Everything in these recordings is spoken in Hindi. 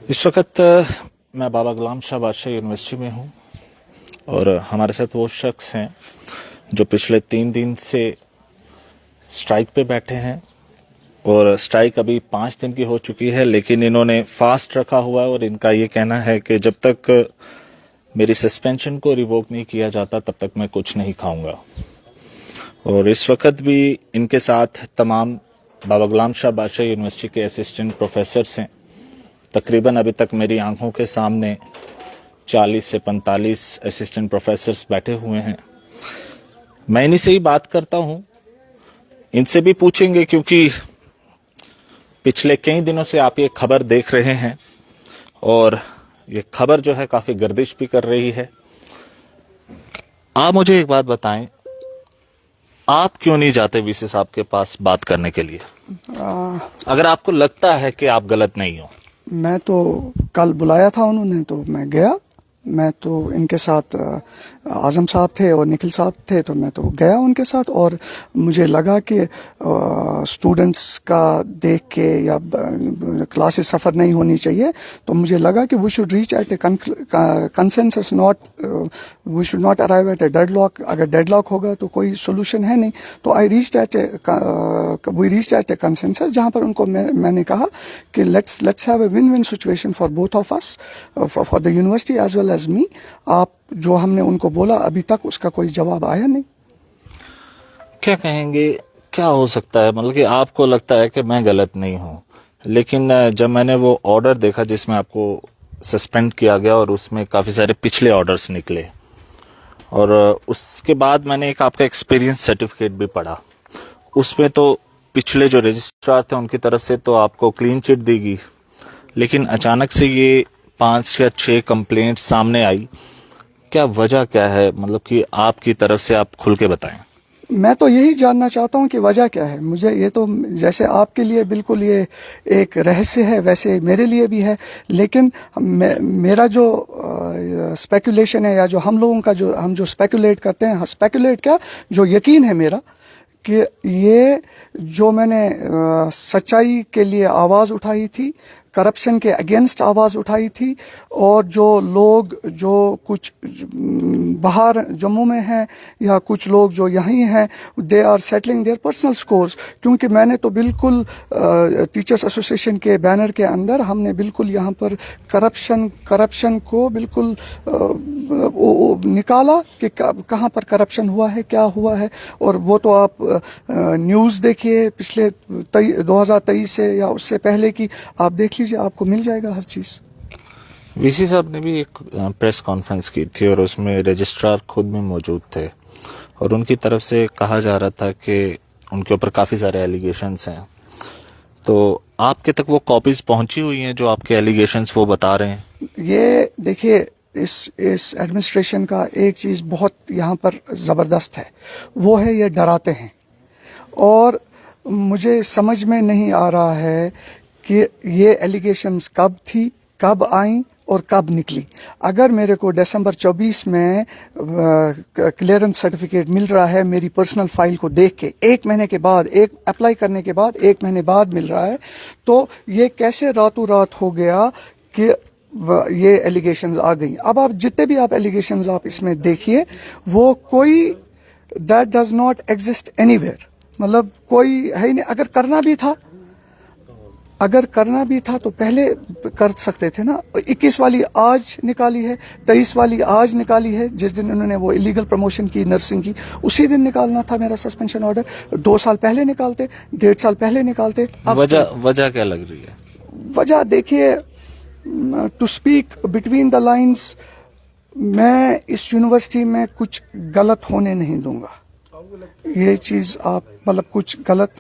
इस वक्त मैं बाबा गुलाम शाह बादशाह यूनिवर्सिटी में हूँ और हमारे साथ वो शख्स हैं जो पिछले 3 दिन से स्ट्राइक पे बैठे हैं और स्ट्राइक अभी 5 दिन की हो चुकी है, लेकिन इन्होंने फास्ट रखा हुआ है और इनका ये कहना है कि जब तक मेरी सस्पेंशन को रिवोक नहीं किया जाता तब तक मैं कुछ नहीं खाऊंगा। और इस वक्त भी इनके साथ तमाम बाबा गुलाम शाह बादशाह यूनिवर्सिटी के असिस्टेंट प्रोफेसर्स हैं। तकरीबन अभी तक मेरी आंखों के सामने 40 से 45 असिस्टेंट प्रोफेसर्स बैठे हुए हैं। मैं इन्हीं से ही बात करता हूं, इनसे भी पूछेंगे क्योंकि पिछले कई दिनों से आप ये खबर देख रहे हैं और ये खबर जो है काफी गर्दिश भी कर रही है। आप मुझे एक बात बताएं, आप क्यों नहीं जाते वीसी साहब के पास बात करने के लिए, अगर आपको लगता है कि आप गलत नहीं हो? मैं तो कल बुलाया था उन्होंने तो मैं गया। मैं तो इनके साथ आजम साहब थे और निखिल साहब थे तो मैं तो गया उनके साथ और मुझे लगा कि स्टूडेंट्स का देख के या क्लासेस सफ़र नहीं होनी चाहिए, तो मुझे लगा कि we should reach at a consensus, we should not arrive at a deadlock. अगर डेडलॉक होगा तो कोई सोल्यूशन है नहीं। तो we reached at a consensus जहाँ पर उनको मैंने कहा कि let's have a win win situation for both of us, for the university as well as me. आप जो हमने उनको बोला अभी तक उसका कोई जवाब आया नहीं। क्या कहेंगे, क्या हो सकता है? मतलब कि आपको लगता है कि मैं गलत नहीं हूं, लेकिन जब मैंने वो ऑर्डर देखा जिसमें आपको सस्पेंड किया गया और उसमें काफ़ी सारे पिछले ऑर्डर्स निकले और उसके बाद मैंने एक आपका एक्सपीरियंस सर्टिफिकेट भी पढ़ा, उसमें तो पिछले जो रजिस्ट्रार थे उनकी तरफ से तो आपको क्लीन चिट दी गई, लेकिन अचानक से ये 5 या 6 कंप्लेंट सामने आई। क्या वजह क्या है? मतलब कि आपकी तरफ से आप खुल के बताएं। मैं तो यही जानना चाहता हूं कि वजह क्या है। मुझे ये तो जैसे आपके लिए बिल्कुल ये एक रहस्य है वैसे मेरे लिए भी है, लेकिन मेरा जो स्पेकुलेशन है या जो हम लोगों का हम जो स्पेकुलेट करते हैं, स्पेकुलेट क्या, जो यकीन है मेरा कि ये जो मैंने सच्चाई के लिए आवाज़ उठाई थी, करप्शन के अगेंस्ट आवाज़ उठाई थी, और जो लोग जो कुछ बाहर जम्मू में हैं या कुछ लोग जो यहीं हैं, they are settling their personal scores. क्योंकि मैंने तो बिल्कुल टीचर्स एसोसिएशन के बैनर के अंदर हमने बिल्कुल यहाँ पर करप्शन को बिल्कुल निकाला कि कहाँ पर करप्शन हुआ है, क्या हुआ है। और वो तो आप न्यूज़ देखिए पिछले 2023 से या उससे पहले की, आप देख लीजिए, आपको मिल जाएगा हर चीज़। वीसी साहब ने भी एक प्रेस कॉन्फ्रेंस की थी और उसमें रजिस्ट्रार खुद भी मौजूद थे और उनकी तरफ से कहा जा रहा था कि उनके ऊपर काफ़ी सारे एलिगेशंस हैं। तो आपके तक वो कॉपीज पहुंची हुई हैं जो आपके एलिगेशंस वो बता रहे हैं? ये देखिए, इस एडमिनिस्ट्रेशन का एक चीज़ बहुत यहाँ पर ज़बरदस्त है, वो है ये डराते हैं। और मुझे समझ में नहीं आ रहा है कि ये एलिगेशंस कब थी, कब आई और कब निकली। अगर मेरे को दिसंबर 24 में क्लियरेंस सर्टिफिकेट मिल रहा है मेरी पर्सनल फाइल को देख के, 1 महीने के बाद, एक अप्लाई करने के बाद 1 महीने बाद मिल रहा है, तो ये कैसे रातों रात हो गया कि ये एलिगेशंस आ गई। अब आप जितने भी आप एलिगेशंस आप इसमें देखिए, वो कोई that does not exist anywhere, मतलब कोई है ही नहीं। अगर करना भी था तो पहले कर सकते थे ना। 21 वाली आज निकाली है, 23 वाली आज निकाली है। जिस दिन उन्होंने वो इलीगल प्रमोशन की नर्सिंग की, उसी दिन निकालना था मेरा सस्पेंशन ऑर्डर। 2 साल पहले निकालते, 1.5 साल पहले निकालते। वजह क्या लग रही है? वजह देखिए, to speak between the lines, मैं इस यूनिवर्सिटी में कुछ गलत होने नहीं दूंगा। ये चीज़ आप मतलब कुछ गलत,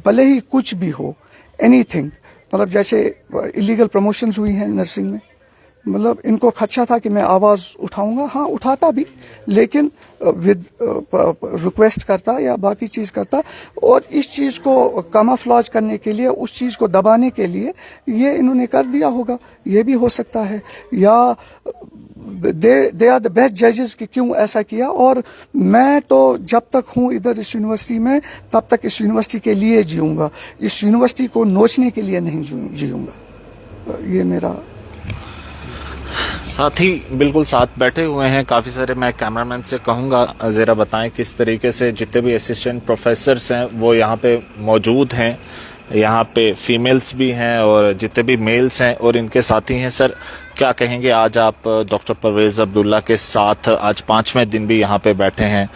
भले ही कुछ भी हो, एनीथिंग, मतलब जैसे इलीगल प्रमोशंस हुई हैं नर्सिंग में, मतलब इनको खदशा था कि मैं आवाज़ उठाऊंगा। हाँ, उठाता भी, लेकिन विद रिक्वेस्ट करता या बाकी चीज़ करता। और इस चीज़ को कामाफ्लाज करने के लिए, उस चीज़ को दबाने के लिए ये इन्होंने कर दिया होगा। ये भी हो सकता है, या दे आर द बेस्ट जजेस कि क्यों ऐसा किया। और मैं तो जब तक हूँ इधर इस यूनिवर्सिटी में, तब तक इस यूनिवर्सिटी के लिए जीऊँगा, इस यूनिवर्सिटी को नोचने के लिए नहीं जीऊँगा। ये मेरा साथी बिल्कुल साथ बैठे हुए हैं काफ़ी सारे। मैं कैमरामैन से कहूँगा ज़रा बताएं किस तरीके से जितने भी असिस्टेंट प्रोफेसर्स हैं वो यहाँ पे मौजूद हैं। यहाँ पे फीमेल्स भी हैं और जितने भी मेल्स हैं और इनके साथी हैं। सर क्या कहेंगे, आज आप डॉक्टर परवेज़ अब्दुल्ला के साथ आज 5वें दिन भी यहाँ पे बैठे हैं,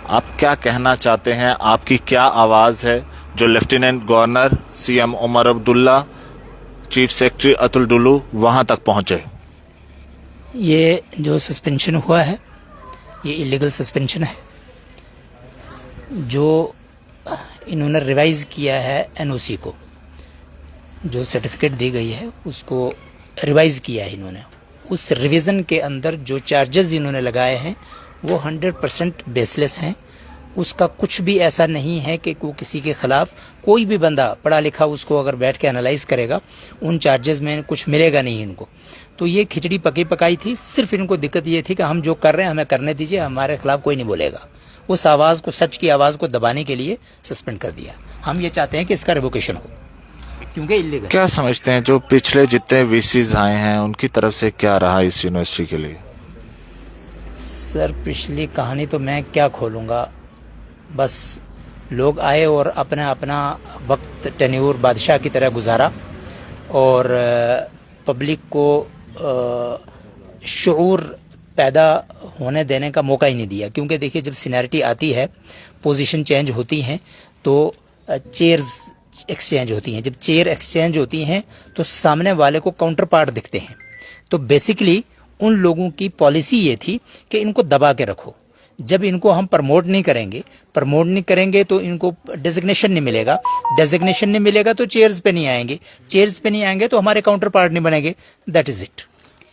आप क्या कहना चाहते हैं? आपकी क्या आवाज़ है जो lieutenant governor CM Omar Abdullah, chief secretary Atul Dulloo वहाँ तक पहुँचे? ये जो सस्पेंशन हुआ है ये इलीगल सस्पेंशन है। जो इन्होंने रिवाइज किया है NOC को, जो सर्टिफिकेट दी गई है उसको रिवाइज किया है इन्होंने। उस रिवीजन के अंदर जो चार्जेस इन्होंने लगाए हैं वो 100% बेसलेस हैं। उसका कुछ भी ऐसा नहीं है कि वो किसी के खिलाफ, कोई भी बंदा पढ़ा लिखा उसको अगर बैठ के एनालाइज करेगा उन चार्जेस में कुछ मिलेगा नहीं इनको। तो ये खिचड़ी पकी पकाई थी। सिर्फ इनको दिक्कत ये थी कि हम जो कर रहे हैं हमें करने दीजिए, हमारे खिलाफ कोई नहीं बोलेगा। उस आवाज़ को, सच की आवाज़ को दबाने के लिए सस्पेंड कर दिया। हम ये चाहते हैं कि इसका रिवोकेशन हो क्योंकि इलीगल। क्या समझते हैं जो पिछले जितने VCs आए हैं उनकी तरफ से क्या रहा इस यूनिवर्सिटी के लिए? सर पिछली कहानी तो मैं क्या खोलूँगा, बस लोग आए और अपना अपना वक्त टेन्योर बादशाह की तरह गुजारा और पब्लिक को शऊर पैदा होने देने का मौका ही नहीं दिया। क्योंकि देखिए जब सीनियरिटी आती है, पोजीशन चेंज होती हैं तो चेयर्स एक्सचेंज होती हैं। जब चेयर एक्सचेंज होती हैं तो सामने वाले को काउंटर पार्ट दिखते हैं। तो बेसिकली उन लोगों की पॉलिसी ये थी कि इनको दबा के रखो। जब इनको हम प्रमोट नहीं करेंगे तो इनको डेजिग्नेशन नहीं मिलेगा। डेजिग्नेशन नहीं मिलेगा तो चेयर्स पे नहीं आएंगे तो हमारे काउंटर पार्ट नहीं बनेंगे। That is it.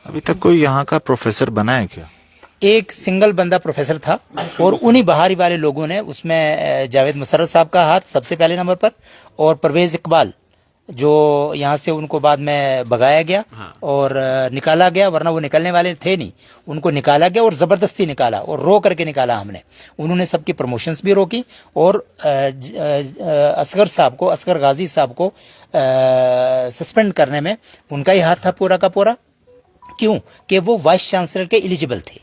अभी तक कोई यहाँ का प्रोफेसर बना है क्या? एक सिंगल बंदा प्रोफेसर था और उन्हीं बाहरी वाले लोगों ने, उसमें जावेद मुशर्रफ साहब का हाथ सबसे पहले नंबर पर और परवेज इकबाल, जो यहाँ से उनको बाद में भगाया गया और निकाला गया, वरना वो निकलने वाले थे नहीं। उनको निकाला गया और ज़बरदस्ती निकाला और रो करके निकाला हमने। उन्होंने सबकी प्रमोशंस भी रोकी और असगर गाजी साहब को सस्पेंड करने में उनका ही हाथ था पूरा का पूरा। क्यों? कि वो वाइस चांसलर के एलिजिबल थे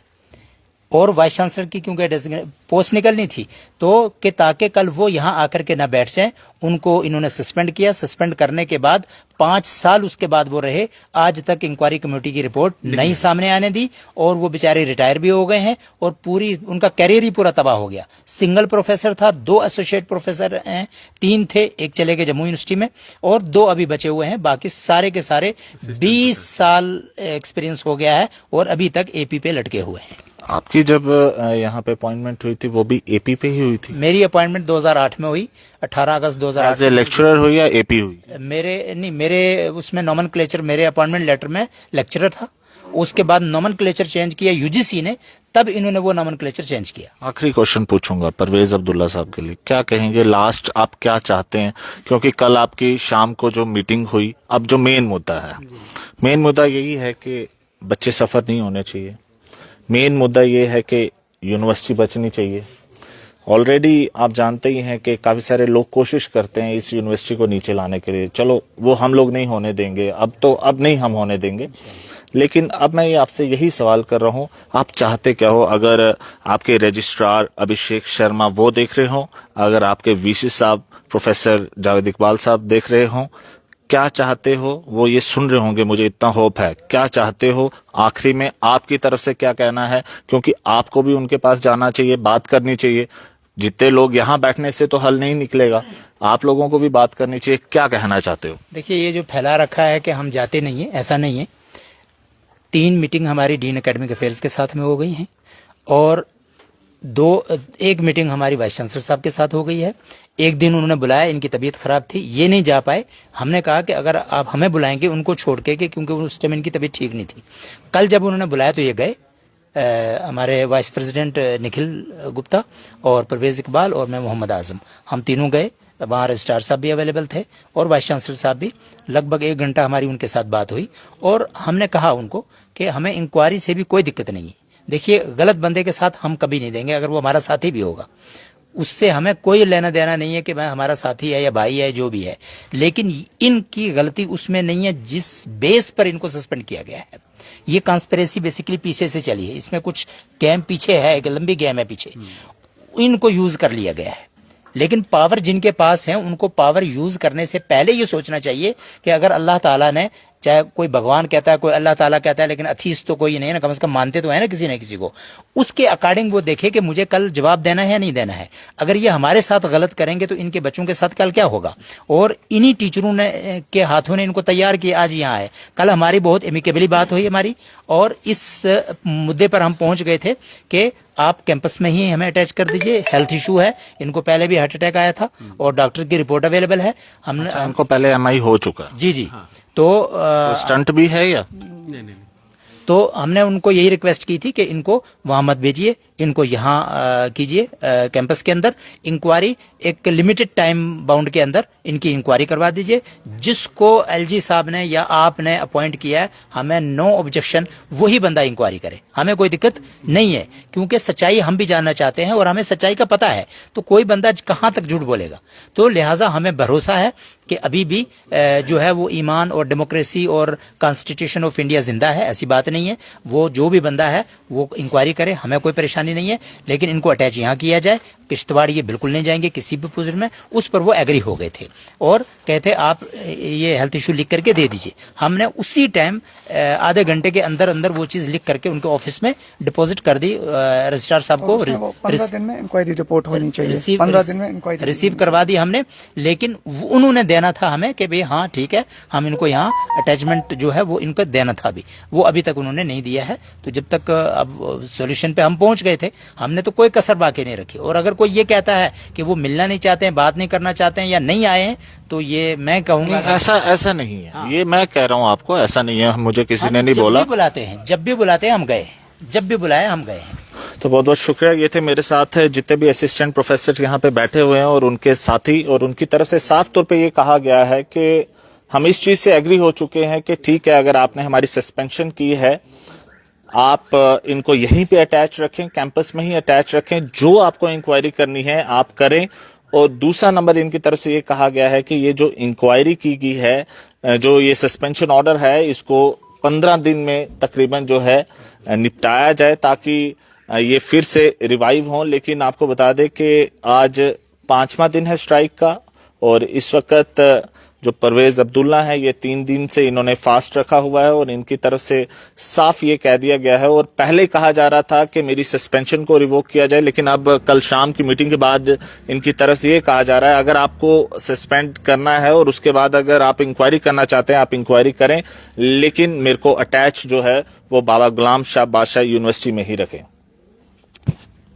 और वाइस चांसलर की क्योंकि पोस्ट निकलनी थी तो कि ताकि कल वो यहाँ आकर के ना बैठ जाएं, उनको इन्होंने सस्पेंड किया। सस्पेंड करने के बाद 5 साल उसके बाद वो रहे। आज तक इंक्वायरी कमेटी की रिपोर्ट नहीं सामने आने दी और वो बेचारे रिटायर भी हो गए हैं और पूरी उनका कैरियर ही पूरा तबाह हो गया। सिंगल प्रोफेसर था, 2 एसोसिएट प्रोफेसर हैं, 3 थे, एक चले गए जम्मू यूनिवर्सिटी में और 2 अभी बचे हुए हैं। बाकी सारे के सारे 20 साल एक्सपीरियंस हो गया है और अभी तक AP पे लटके हुए हैं। आपकी जब यहाँ पे अपॉइंटमेंट हुई थी वो भी AP पे ही हुई थी? मेरी अपॉइंटमेंट 2008 में हुई, 18 अगस्त 2008। एज ए लेक्चरर हुई या AP हुई? मेरे उसमें नॉमेनक्लेचर, मेरे अपॉइंटमेंट लेटर में लेक्चरर था। उसके बाद नॉमेनक्लेचर चेंज किया UGC ने, तब इन्होंने वो नॉमेनक्लेचर चेंज किया। आखिरी क्वेश्चन पूछूंगा परवेज अब्दुल्ला साहब के लिए, क्या कहेंगे लास्ट, आप क्या चाहते हैं? क्योंकि कल आपकी शाम को जो मीटिंग हुई, अब जो मेन मुद्दा यही है कि बच्चे सफर नहीं होने चाहिए। मेन मुद्दा ये है कि यूनिवर्सिटी बचनी चाहिए। ऑलरेडी आप जानते ही हैं कि काफ़ी सारे लोग कोशिश करते हैं इस यूनिवर्सिटी को नीचे लाने के लिए। चलो वो हम लोग नहीं होने देंगे, अब नहीं हम होने देंगे। लेकिन अब मैं आपसे यही सवाल कर रहा हूँ, आप चाहते क्या हो? अगर आपके रजिस्ट्रार अभिषेक शर्मा वो देख रहे हो, अगर आपके VC साहब प्रोफेसर जावेद इकबाल साहब देख रहे हो, क्या चाहते हो? वो ये सुन रहे होंगे, मुझे इतना होप है। क्या चाहते हो? आखिरी में आपकी तरफ से क्या कहना है? क्योंकि आपको भी उनके पास जाना चाहिए, बात करनी चाहिए। जितने लोग यहाँ बैठने से तो हल नहीं निकलेगा, आप लोगों को भी बात करनी चाहिए। क्या कहना चाहते हो? देखिए, ये जो फैला रखा है कि हम जाते नहीं है, ऐसा नहीं है। 3 मीटिंग हमारी डीन एकेडमिक अफेयर्स के साथ में हो गई हैं और 1 मीटिंग हमारी वाइस चांसलर साहब के साथ हो गई है। एक दिन उन्होंने बुलाया, इनकी तबीयत खराब थी, ये नहीं जा पाए। हमने कहा कि अगर आप हमें बुलाएंगे उनको छोड़ के, क्योंकि उस टाइम इनकी तबीयत ठीक नहीं थी। कल जब उन्होंने बुलाया तो ये गए। हमारे वाइस प्रेसिडेंट निखिल गुप्ता और परवेज इकबाल और मैं मोहम्मद आजम, हम तीनों गए। वहाँ रजिस्ट्रार साहब भी अवेलेबल थे और वाइस चांसलर साहब भी। लगभग 1 घंटा हमारी उनके साथ बात हुई और हमने कहा उनको कि हमें इंक्वायरी से भी कोई दिक्कत नहीं है। देखिए, गलत बंदे के साथ हम कभी नहीं देंगे, अगर वो हमारा साथी भी होगा। उससे हमें कोई लेना देना नहीं है कि मैं हमारा साथी है या भाई है जो भी है, लेकिन इनकी गलती उसमें नहीं है जिस बेस पर इनको सस्पेंड किया गया है। ये कॉन्स्पिरेसी बेसिकली पीछे से चली है, इसमें कुछ गेम पीछे है, एक लंबी गेम है पीछे, इनको यूज कर लिया गया है। लेकिन पावर जिनके पास है उनको पावर यूज करने से पहले ये सोचना चाहिए कि अगर अल्लाह ताला ने, चाहे कोई भगवान कहता है, कोई अल्लाह ताला कहता है, लेकिन अथीस तो कोई नहीं है ना, कम से कम मानते तो है ना किसी न किसी को, उसके अकॉर्डिंग वो देखे कि मुझे कल जवाब देना है या नहीं देना है। अगर ये हमारे साथ गलत करेंगे तो इनके बच्चों के साथ कल क्या होगा। और इन्हीं टीचरों ने के हाथों ने इनको तैयार किया, आज यहाँ आए। कल हमारी बहुत एमिकेबली बात हुई हमारी, और इस मुद्दे पर हम पहुंच गए थे कि आप कैंपस में ही हमें अटैच कर दीजिए, हेल्थ इशू है, इनको पहले भी हार्ट अटैक आया था और डॉक्टर की रिपोर्ट अवेलेबल है। हमने इनको पहले एमआई हो चुका है। जी। तो स्टंट भी है या नहीं। तो हमने उनको यही रिक्वेस्ट की थी कि इनको वहां मत भेजिए, इनको यहाँ कीजिए कैंपस के अंदर इंक्वायरी, एक लिमिटेड टाइम बाउंड के अंदर इनकी इंक्वायरी करवा दीजिए। जिसको एलजी साहब ने या आपने अपॉइंट किया है, हमें नो ऑब्जेक्शन, वही बंदा इंक्वायरी करे, हमें कोई दिक्कत नहीं है, क्योंकि सच्चाई हम भी जानना चाहते हैं और हमें सच्चाई का पता है। तो कोई बंदा कहाँ तक झूठ बोलेगा। तो लिहाजा हमें भरोसा है कि अभी भी जो है वो ईमान और डेमोक्रेसी और कॉन्स्टिट्यूशन ऑफ इंडिया जिंदा है, ऐसी बात नहीं है। वो जो भी बंदा है वो इंक्वायरी करे, हमें कोई परेशानी नहीं है। लेकिन इनको अटैच यहाँ किया जाए, किश्तवाड़ ये बिल्कुल नहीं जाएंगे किसी भी पोजीशन में। उस पर वो एग्री हो गए थे और कहते आप ये हेल्थ इशू लिख करके दे दीजिए। हमने उसी टाइम आधे घंटे के अंदर अंदर वो चीज लिख करके उनके ऑफिस में डिपॉजिट कर दी रजिस्ट्रार साहब को। 15 दिन में इंक्वायरी रिपोर्ट होनी चाहिए, 15 दिन में इंक्वायरी रिसीव करवा दी हमने। लेकिन उन्होंने देना था हमें कि भाई हाँ ठीक है, हम इनको यहाँ अटैचमेंट जो है वो इनको देना था, वो अभी तक उन्होंने नहीं दिया है। तो जब तक अब सॉल्यूशन पे हम पहुंच गए थे, हमने तो कोई कसर बाकी नहीं रखी। और अगर कोई ये कहता है कि वो मिलना नहीं चाहते हैं, बात नहीं करना चाहते हैं या नहीं आए हैं, तो ये मैं कहूंगा ऐसा नहीं है। हाँ। ये मैं कह रहा हूँ आपको, ऐसा नहीं है, मुझे किसी ने नहीं बोला। जब भी बुलाते हैं हम गए, जब भी बुलाए हम गए हैं। तो बहुत बहुत शुक्रिया। ये थे मेरे साथ जितने भी असिस्टेंट प्रोफेसर यहाँ पे बैठे हुए हैं और उनके साथी, और उनकी तरफ से साफ तौर पे ये कहा गया है कि हम इस चीज से एग्री हो चुके हैं कि ठीक है, अगर आपने हमारी सस्पेंशन की है, आप इनको यहीं पे अटैच रखें, कैंपस में ही अटैच रखें, जो आपको इंक्वायरी करनी है आप करें। और दूसरा नंबर इनकी तरफ से ये कहा गया है कि ये जो इंक्वायरी की गई है, जो ये सस्पेंशन ऑर्डर है, इसको 15 दिन में तकरीबन जो है निपटाया जाए, ताकि ये फिर से रिवाइव हों। लेकिन आपको बता दें कि आज 5वां दिन है स्ट्राइक का, और इस वक्त जो परवेज अब्दुल्ला है, ये 3 दिन से इन्होंने फास्ट रखा हुआ है और इनकी तरफ से साफ ये कह दिया गया है। और पहले कहा जा रहा था कि मेरी सस्पेंशन को रिवोक किया जाए, लेकिन अब कल शाम की मीटिंग के बाद इनकी तरफ से ये कहा जा रहा है अगर आपको सस्पेंड करना है और उसके बाद अगर आप इंक्वायरी करना चाहते हैं आप इंक्वायरी करें, लेकिन मेरे को अटैच जो है वो बाबा गुलाम शाह बादशाह यूनिवर्सिटी में ही रखें।